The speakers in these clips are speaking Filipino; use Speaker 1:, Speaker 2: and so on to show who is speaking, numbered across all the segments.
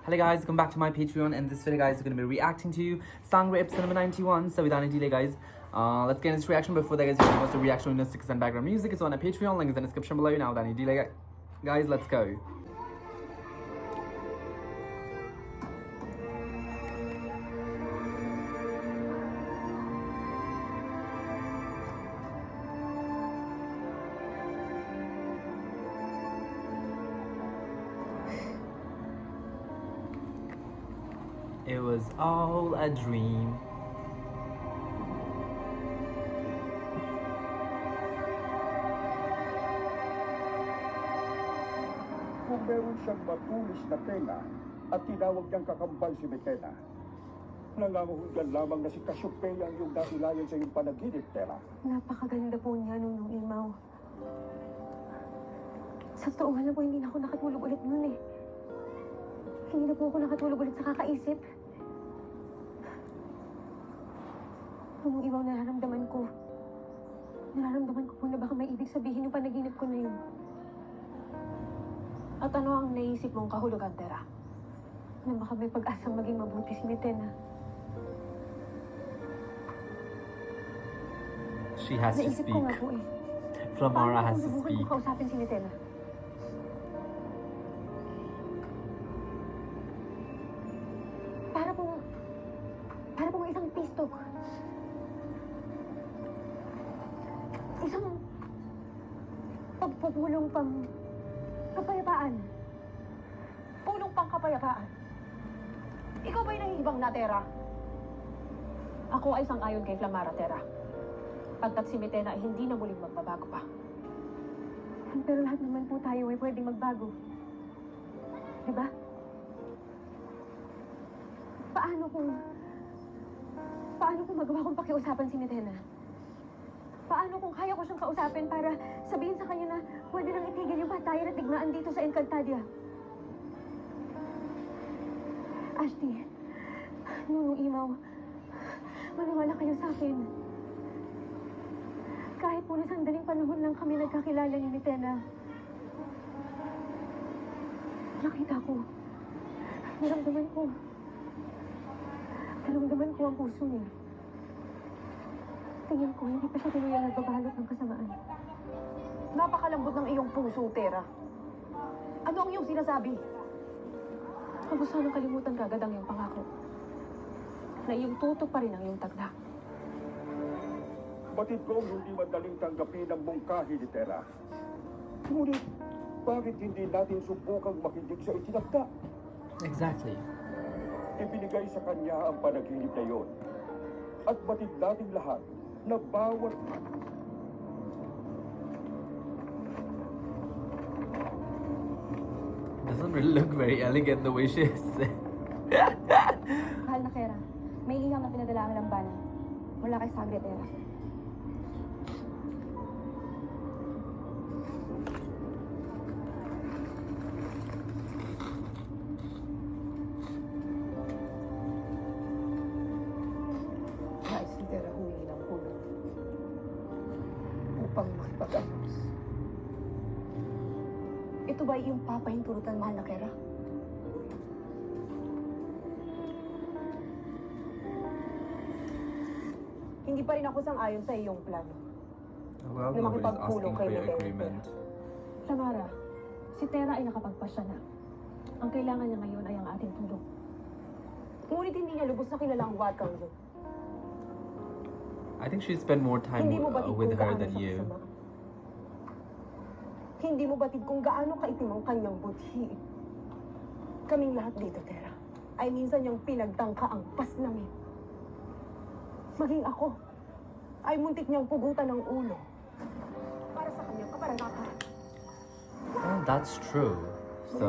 Speaker 1: Hello guys, welcome back to my Patreon, and this video guys is going to be reacting to song episode number 91. So without any delay guys, let's get into this reaction. Before that guys, you can watch the reaction with music and background music. It's on our Patreon, link is in the description below. Now without any delay guys, let's go. It was all a dream.
Speaker 2: Kung meron siyang matulis na tenga at tinawag niyang kakambal si Metena, nangangahulugan lamang na si Cassiopeia ang iyong dahilayan sa iyong panaginip, Tera.
Speaker 3: Napakaganda po niya nung imaw. Sa totoo nga lang po, hindi na ako nakatulog ulit nun eh. Hindi na po ako nakatulog ulit sa kakaisip. Nung imaw, nararamdaman ko po na baka may ibig sabihin yung panaginip ko na yun.
Speaker 4: At ano ang naisip mong kahulugan, Tera?
Speaker 3: Na baka may pag-asang maging mabuti si Metena.
Speaker 1: She has to
Speaker 3: Naisip
Speaker 1: speak.
Speaker 3: ko nga po eh.
Speaker 1: Flamara has to
Speaker 3: Paano
Speaker 1: speak.
Speaker 3: ko kausapin si Metena? Para pong isang pistok. Isang pagpupulong pang kapayapaan.
Speaker 4: Pulong pang kapayapaan. Ikaw ba'y nahihibang na, Tera? Ako ay sang-ayon kay Flamara, Tera. Pagkat si Metena ay hindi na muling magbabago pa.
Speaker 3: Pero lahat naman po tayo ay pwedeng magbago. Diba? Paano kung magawa kong pakiusapan si Metena? Paano kung kaya ko siyang kausapin para sabihin sa kanya na pwede nang itigil yung patayan at digmaan dito sa Encantadia? Ashley, nung imaw, maniwala kayo sa akin. Kahit po na sandaling panahon lang kami nagkakilala ni Metena, nakita ko, naramdaman ko ang puso niya. Tingin ko, hindi pa siya tinuyang nagbabalot ng kasamaan.
Speaker 4: Napakalambot ng iyong puso, Tera. Ano ang iyong sinasabi?
Speaker 3: Huwag mo sanang kalimutan kagad ang iyong pangako.
Speaker 4: Na iyong tutok pa rin ang iyong tagda.
Speaker 2: Batid kong hindi madaling tanggapin ang mungkahi ni Tera. Ngunit, bakit hindi natin subukang makinig sa itinagda?
Speaker 1: Exactly.
Speaker 2: Ibinigay sa kanya ang panaginip na yon. At batid natin lahat na bawat
Speaker 1: Doesn't really look very elegant the way she is.
Speaker 3: Mahal na Kera, may liham na pinadala ang lambanan. Mula kay Sagre, Tera.
Speaker 4: Nais ni Tera humingi ng hulog upang makipag-ayos. Ito ba iyong papahintulutan, mahal na Kera? Hindi pa rin ako sang-ayon sa iyong plano.
Speaker 1: Well,
Speaker 4: Na
Speaker 1: nobody's
Speaker 4: makipagpulong
Speaker 1: asking
Speaker 4: kay
Speaker 1: for your
Speaker 4: Metena.
Speaker 1: agreement.
Speaker 3: Tamara, si Tera ay nakapagpasya na. Ang kailangan niya ngayon ay ang ating tulong.
Speaker 4: Ngunit hindi niya lubos na kilalang Wat Kang Lu.
Speaker 1: I think she spent more time
Speaker 4: Hindi mo batid
Speaker 1: with
Speaker 4: kung
Speaker 1: her
Speaker 4: gaano
Speaker 1: than
Speaker 4: siya
Speaker 1: you.
Speaker 4: kasama. Hindi mo batid kung gaano kaitim ang kanyang budhi. Kaming lahat dito, Tera, ay minsan niyang pinagtangka ang paslamin. Maging ako, ay muntik niyang pugutan ng ulo para sa kanyang kaparanatan.
Speaker 1: Well, that's true. So,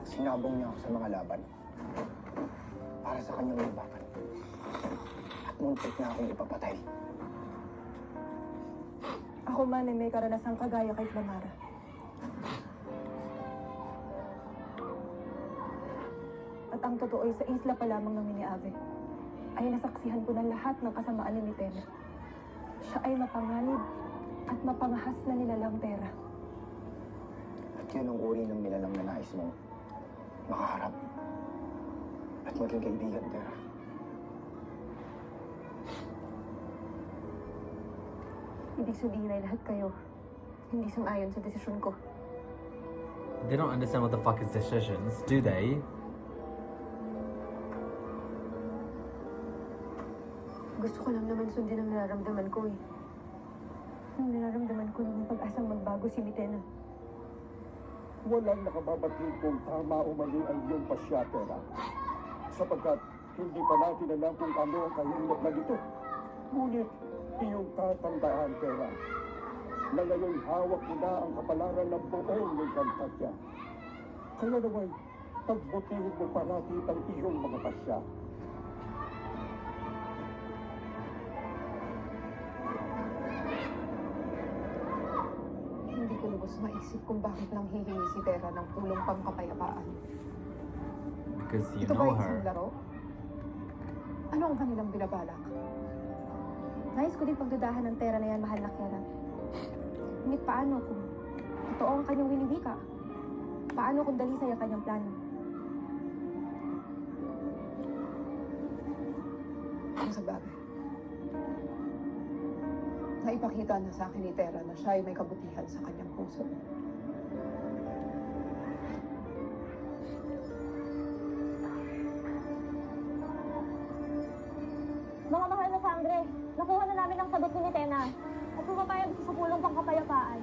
Speaker 5: Sinabong niya ako sa mga laban para sa kanyang libakan. At muntik na akong ipapatay.
Speaker 3: Ako man ay may karanasang kagaya kay Flamara. At ang totoo ay sa isla pa lamang ng Miniave ay nasaksihan ko na lahat ng kasamaan ni Metena. Siya ay mapanganib at mapangahas na nilalang Tera.
Speaker 5: At yun ang uri ng nilalang na nais mong makaharap at maging kaibigan, Tera.
Speaker 3: Ibig sabihin ay lahat kayo hindi sang-ayon sa desisyon ko.
Speaker 1: They don't understand what the fuck is decisions, do they?
Speaker 3: Gusto ko lang naman sundin ang nararamdaman ko eh. Ang nararamdaman ko ng pag-asang magbago si Mitena.
Speaker 2: Walang nakababatid kung tama o mali ang iyong pasya, Tera. Sapagkat hindi pa natin alam kung ano ang kahirap na dito. Ngunit iyong tatandaan, Tera, na ngayon hawak mo na ang kapalaran ng buong ng Cantatia. Kaya naman, pagbutihin mo parati ang iyong mga pasya.
Speaker 4: Hindi ko lubos maisip kung bakit nang hihingi si Tera ng tulong pangkapayapaan.
Speaker 1: Because you
Speaker 4: Ito ba
Speaker 1: know
Speaker 4: isang
Speaker 1: her.
Speaker 4: laro? Ano ang kanilang binabalak?
Speaker 3: Nais ko din pagdudahan ng Tera na yan, mahal na Kiara. Ngunit paano kung totoo ang kanyang winiwika? Paano kung dalisay ang kanyang plano?
Speaker 4: Kung sa bagay. Naipakita na sa akin ni Tera na siya ay may kabutihan sa kanyang puso.
Speaker 3: Mga mahal na sangre, nakuha na namin ang sagot ni Mitena at pumapayag sa pulong pangkapayapaan.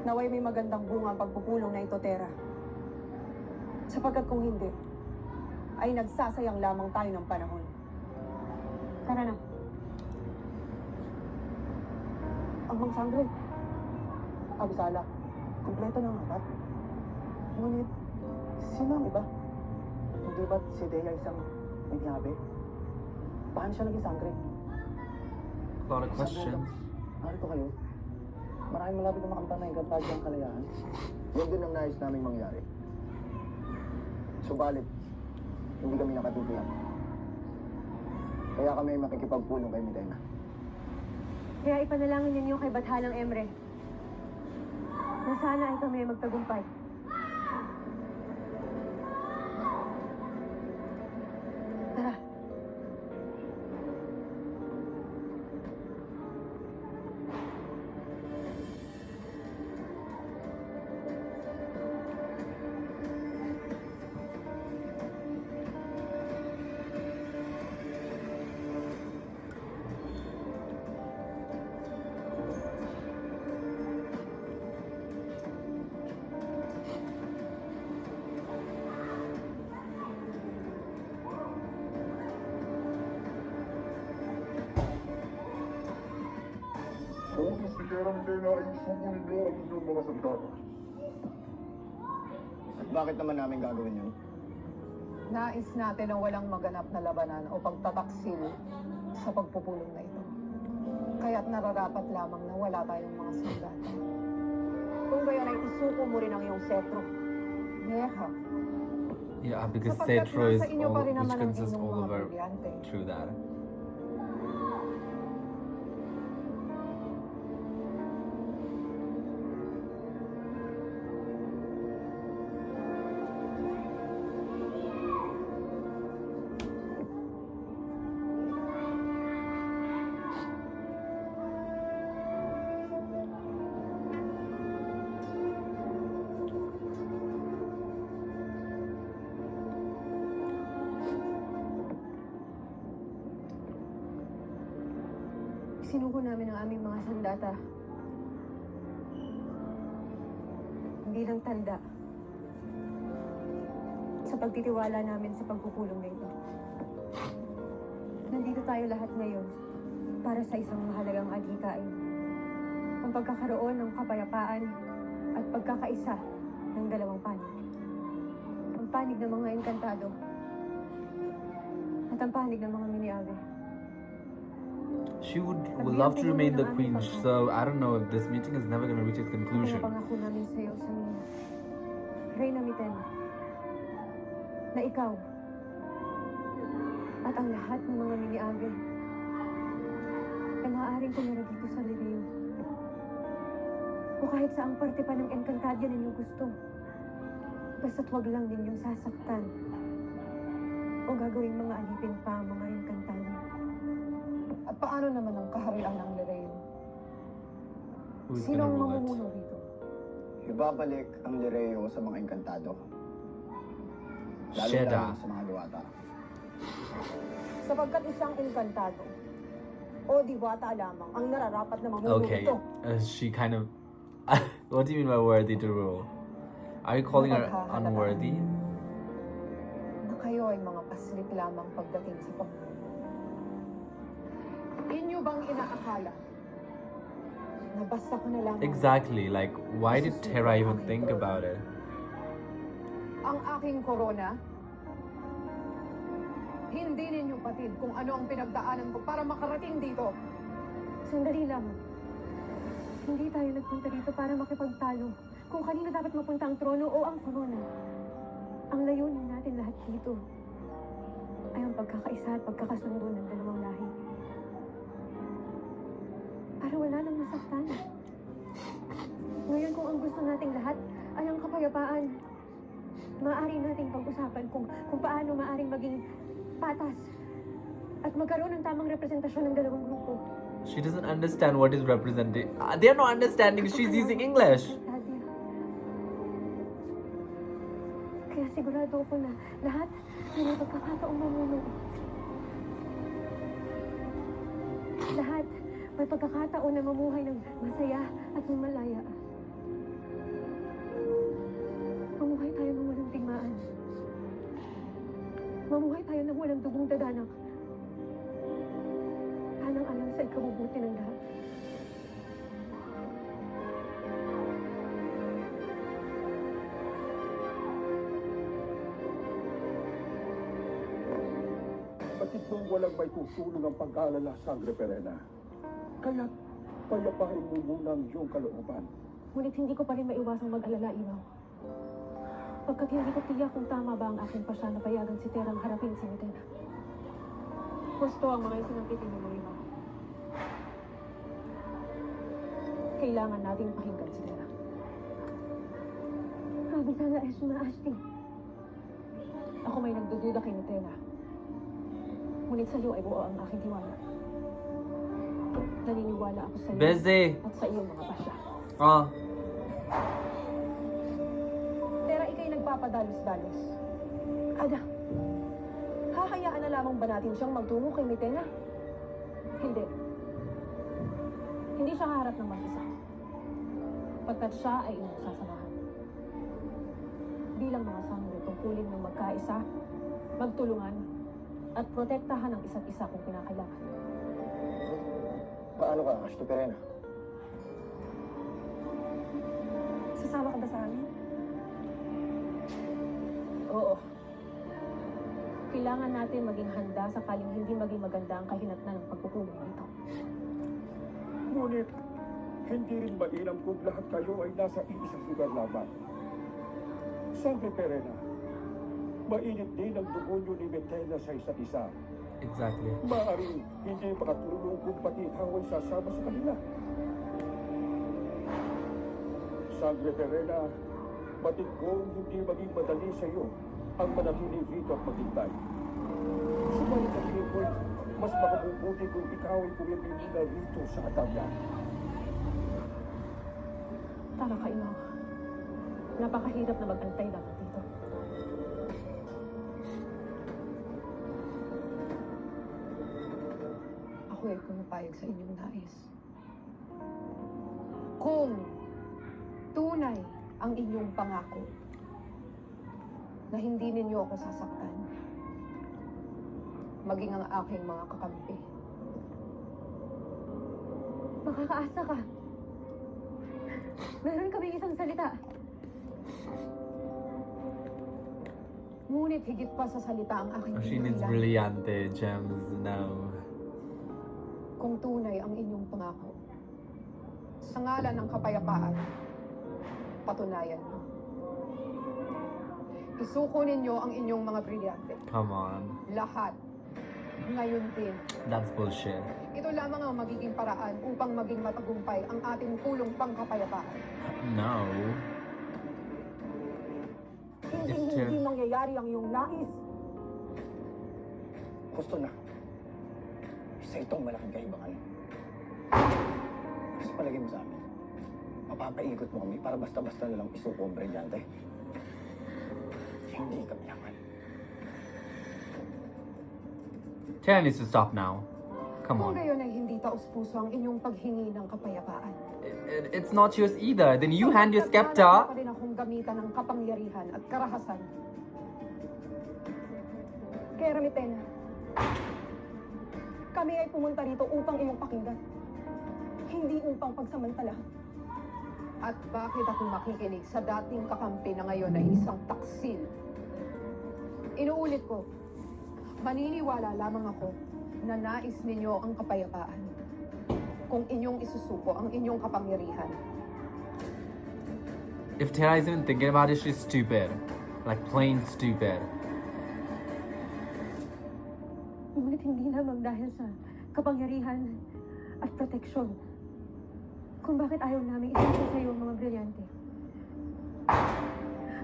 Speaker 4: Naway may magandang bunga ang pagpupulong na ito, Tera. Sapagkat kung hindi, ay nagsasayang lamang tayo ng panahon.
Speaker 3: Tara na.
Speaker 5: Ang mga sangre. Abisala, kumpleto ng apat. Ngunit, sino ang iba? Hindi ba't si Dea isang biniyabe? Paano siya naging sangre?
Speaker 1: A lot of questions.
Speaker 5: Narito kayo. Maraming malapit na makamtan na yung Cantatia ang kalayaan. Yan din ang nais naming mangyari. Subalit, hindi kami nakatitiyak. Kaya kami ay makikipagpulong kay Mitena.
Speaker 3: Kaya ipanalangin ninyo kay Bathalang Emre na sana ay kami ay magtagumpay. Tara.
Speaker 2: Kung gusto Tera Mitena ay sugunin niyo ang inyong mga sandata.
Speaker 5: At bakit naman namin gagawin yun?
Speaker 4: Nais natin ang walang maganap na labanan o pagtataksil sa pagpupulong na ito. Kaya't nararapat lamang na wala tayong mga sandata. Kung gayon ay isuko mo rin ang iyong setro. Neha.
Speaker 1: Yeah, because
Speaker 4: Sapagkat
Speaker 1: Cetro is
Speaker 4: nasa inyo pa
Speaker 1: all,
Speaker 4: rin
Speaker 1: which
Speaker 4: naman ang
Speaker 1: consists
Speaker 4: inyong
Speaker 1: all
Speaker 4: mga
Speaker 1: over.
Speaker 4: brilyante.
Speaker 1: True that.
Speaker 3: Sinuko namin ang aming mga sandata. Bilang tanda sa pagtitiwala namin sa pagpupulong na ito. Nandito tayo lahat ngayon para sa isang mahalagang adhikain. Ang pagkakaroon ng kapayapaan at pagkakaisa ng dalawang panig. Ang panig ng mga engkantado at ang panig ng mga miniabe.
Speaker 1: She would love to remain the queen, so I don't know if this meeting is never gonna reach its
Speaker 3: Kaya
Speaker 1: conclusion.
Speaker 3: pangako namin sa'yo, Samina. Reyna Miten, na ikaw at ang lahat ng mga mini-ave ay maaaring tumira dito sa Lireo. O kahit saang parte pa ng Encantadia ninyo gusto. Basta't wag lang ninyong sasaktan o gagawing mga alipin pa ang mga Encantadia.
Speaker 4: At paano naman ang kaharian ng Lireo?
Speaker 1: Who's
Speaker 4: Sino
Speaker 1: gonna
Speaker 4: ang
Speaker 1: rule it?
Speaker 4: mamumuno rito?
Speaker 5: Ibabalik ang Lireo sa mga engkantado.
Speaker 1: Sheda.
Speaker 5: sa mga diwata.
Speaker 4: Sapagkat isang engkantado o diwata lamang ang nararapat na mamumuno
Speaker 1: Okay,
Speaker 4: rito.
Speaker 1: she kind of. What do you mean by worthy to rule? Are you calling her unworthy?
Speaker 4: Na kayo ay mga paslit lamang pagdating sa pamumuno. Inyo bang inaakala na basta ko na lamang
Speaker 1: Exactly. Like, why did Terra even think about it?
Speaker 4: ang aking korona? Hindi ninyo patid kung ano ang pinagdaanan ko para makarating dito.
Speaker 3: Sandali lang. Hindi tayo nagpunta dito para makipagtalo kung kanino dapat mapunta ang trono o ang korona. Ang layunin natin lahat dito ay ang pagkakaisa at pagkakasundo ng dalawang lahi. Para wala nang masaktan. Ngayon kung ang gusto nating lahat ay ang kapayapaan, maaari nating pag-usapan kung paano maaring maging patas at magkaroon ng tamang representasyon ng dalawang grupo.
Speaker 1: She doesn't understand what is represented. They're not understanding. She's using English.
Speaker 3: Nadia. Kaya sigurado ako na lahat ay may pagkakataong mamuno. Lahat may pagkakataon na mamuhay ng masaya at ng malaya. Mamuhay tayo ng walang tigmaan. Mamuhay tayo ng walang dugong dadanak. Alang-alang sa ikabubuti ng lahat.
Speaker 2: Batid mong walang may tutulong ang pag-aalala, Sangre Perena. Kaya payapain mo muna ang iyong kalooban.
Speaker 3: Ngunit hindi ko pa rin maiwasang mag-alala, Ilaw. Pagkat hindi ko tiyak kung tama ba ang aking pasya na payagan si Terang harapin si Mitena. Gusto ang mga isinampitin mo, Marima. Kailangan nating pakinggan si Terang. Sabi sana Esma Asti. Ako may nagdududa kay Mitena. Ngunit sa iyo ay buo ang aking tiwala. Naniniwala ako sa iyo
Speaker 1: Busy.
Speaker 3: at sa iyong mga pasya.
Speaker 1: Oh.
Speaker 4: Tera, ikay nagpapadalos-dalos. Ada, hahayaan na lamang ba natin siyang magtungo kay Mitena?
Speaker 3: Hindi. Hindi siya haharap ng mag-isa. Pagkat siya ay inyong sasamahan. Bilang mga sangre, tungkulin ng magkaisa, magtulungan, at protektahan ang isa't isa kung kinakailangan.
Speaker 5: Paano ka, Asti Perena?
Speaker 3: Sasama ka ba sa amin?
Speaker 4: Oo.
Speaker 3: Kailangan natin maging handa sakaling hindi maging maganda ang kahinatnan ng pagpupulong nito.
Speaker 2: Ngunit, hindi rin mainam kung lahat kayo ay nasa iisang lugar lamang. Sangre Perena, mainit din ang dugo niyo ni Mitena sa isa't isa.
Speaker 1: Exactly.
Speaker 2: Maaaring hindi makatulong kung pati ikaw ay sasama sa kanila. Sangre Perena, batid kong hindi maging madali sa iyo ang manatili rito at maghintay. Subalit ang tingin ko'y mas makabubuti kung ikaw ay pumipili na rito sa Atagya.
Speaker 3: Tama ka, Inaw. Napakahirap na mag-antay lang dito.
Speaker 4: Ako ay pumapayag sa inyong nais. Kung tunay ang inyong pangako na hindi ninyo ako sasaktan, maging ang aking mga kakampi.
Speaker 3: Makakaasa ka. Meron kaming isang salita.
Speaker 4: Ngunit higit pa sa salita ang aking
Speaker 1: She needs
Speaker 4: hinihiling.
Speaker 1: brillante gems now.
Speaker 4: Kung tunay ang inyong pangako, sa ngalan ng kapayapaan, patunayan mo. Isuko ninyo ang inyong mga brilyante.
Speaker 1: Come on.
Speaker 4: Lahat. Ngayon din.
Speaker 1: That's bullshit.
Speaker 4: Ito lamang ang magiging paraan upang maging matagumpay ang ating pulong pangkapayapaan.
Speaker 1: No.
Speaker 4: Hindi mangyayari ang iyong nais.
Speaker 2: Gusto na. Isa itong malaking kaibangan. Kasi palagay mo sa amin, mapapaikot mo kami para basta-basta na lang isuko ang brilyante. Hindi kami yaman.
Speaker 1: Tara needs to stop now. Come
Speaker 4: Kung
Speaker 1: on.
Speaker 4: gayon ay hindi taus-puso ang inyong paghingi ng kapayapaan.
Speaker 1: It's not yours either. Then you hand your
Speaker 4: Nagplano
Speaker 1: scepter.
Speaker 4: pa rin akong gamitan ng kapangyarihan at karahasan. Kaya Ramitena, kami ay pumunta rito upang iyong pakinggan. Hindi upang pagsamantala. At bakit ako makikinig sa dating kakampi na ngayon ay isang taksil? Inuulit ko, maniniwala lamang ako na nais ninyo ang kapayapaan kung inyong isusuko ang inyong kapangyarihan.
Speaker 1: If Tara is even thinking about it, she's stupid. Like plain stupid.
Speaker 3: Ngunit hindi lamang dahil sa kapangyarihan at proteksyon kung bakit ayaw namin isuko sa iyo ang mga brilyante.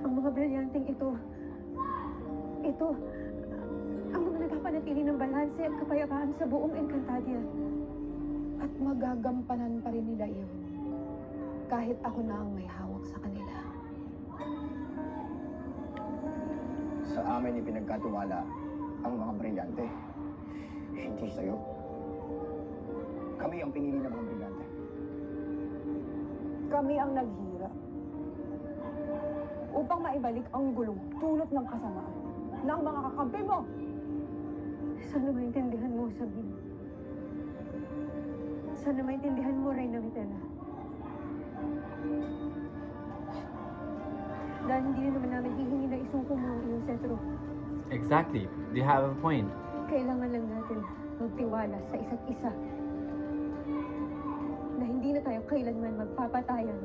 Speaker 3: Ang mga brilyanteng ito, ang mga nagpapanatili ng balanse at kapayapaan sa buong Encantadia.
Speaker 4: At magagampanan pa rin nila iyon kahit ako na ang may hawak sa kanila.
Speaker 2: Sa amin ipinagkatiwala ang mga brilyante. Hindi sa'yo. Kami ang pinili ng mga brilyante.
Speaker 4: Kami ang naghirap upang maibalik ang gulong dulot ng kasamaan ng mga kakampi mo.
Speaker 3: Sana maintindihan mo, Sabine. Sana maintindihan mo, Reyna Mitela. Dahil hindi na naman namin hihingi na isuko mo ang iyong sentro.
Speaker 1: Exactly. They have a point.
Speaker 3: Kailangan lang natin magtiwala sa isa't isa na hindi na tayo kailanman magpapatayan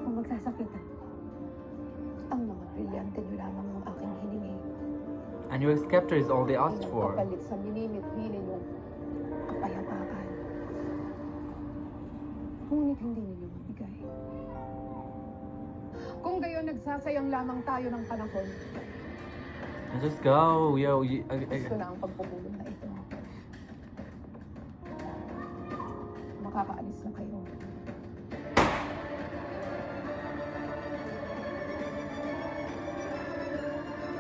Speaker 3: o magsasakitan.
Speaker 4: Ang mga brilyante niyo lamang ang aking hiningi.
Speaker 1: And your scepter is all they asked
Speaker 4: Bilang
Speaker 1: for.
Speaker 4: kapalit sa minimit-hili niyong kapayapaan. Ngunit hindi ninyo mabigay. Kung gayon, nagsasayang lamang tayo ng panahon.
Speaker 1: Let's just go. Yo,
Speaker 4: Gusto na ang pagpupulong na ito. Makakaalis na kayo.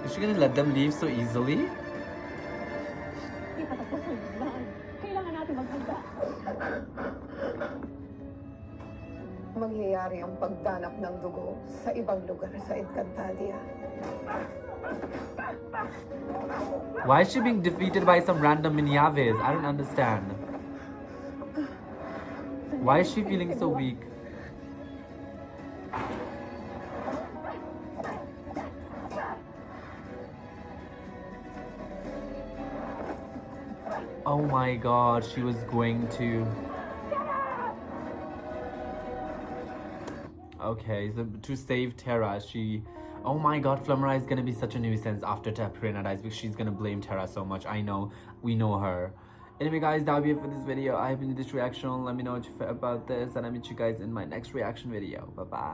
Speaker 1: Is she gonna let them leave so easily?
Speaker 4: Di pa tapos ang laban. Kailangan natin maghanda. Mangyayari ang pagdanap ng dugo sa ibang lugar sa Encantadia.
Speaker 1: Why is she being defeated by some random Minyaves? I don't understand. Why is she feeling so weak? Oh my god, she was going to... Okay, so to save Terra, she... Oh my god, Flumera is gonna be such a nuisance after Taprina dies because she's gonna blame Terra so much. I know, we know her. Anyway guys, that'll be it for this video. I hope you enjoyed this reaction. Let me know what you feel about this and I'll meet you guys in my next reaction video. Bye bye.